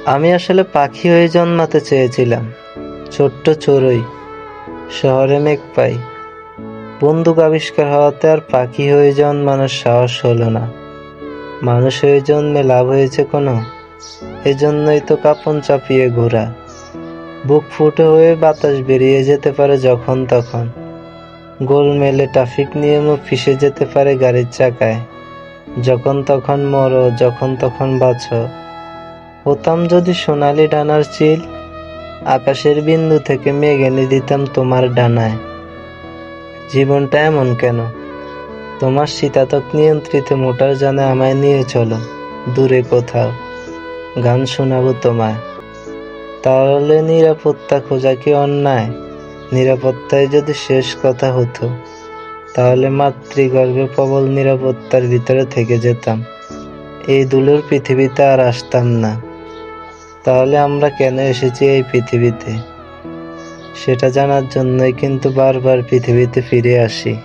আমি আসলে পাখি হয়ে জন্মাতে চেয়েছিলাম, ছোট্ট চড়ুই। শহরে মেঘ পাই, বন্দুক আবিষ্কার হওয়াতে আর পাখি হয়ে জন্মানোর সাহস হলো না। মানুষ হয়ে জন্মে লাভ হয়েছে কোনো? এজন্যই তো কাপন চাপিয়ে ঘোরা। বুক ফুটো হয়ে বাতাস বেরিয়ে যেতে পারে যখন তখন। গোলমেলে ট্রাফিক নিয়মও ফিসে যেতে পারে গাড়ির চাকায়। যখন তখন মরো, যখন তখন বাঁচো। হতাম যদি সোনালি ডানার চিল, আকাশের বিন্দু থেকে মেঘ এনে দিতাম তোমার ডানায়। জীবনটা এমন কেন? তোমার শীতাতপ নিয়ন্ত্রিত মোটর জানে আমায় নিয়ে চলো দূরে কোথাও, গান শোনাবো তোমায়। তাহলে নিরাপত্তা খোঁজা কি অন্যায়? নিরাপত্তায় যদি শেষ কথা হতো, তাহলে মাতৃগর্ভে প্রবল নিরাপত্তার ভিতরে থেকে যেতাম। এই দুলোর পৃথিবীতে আর আসতাম না। তাহলে আমরা কেন এসেছি এই পৃথিবীতে, সেটা জানার জন্যই কিন্তু বারবার পৃথিবীতে ফিরে আসি।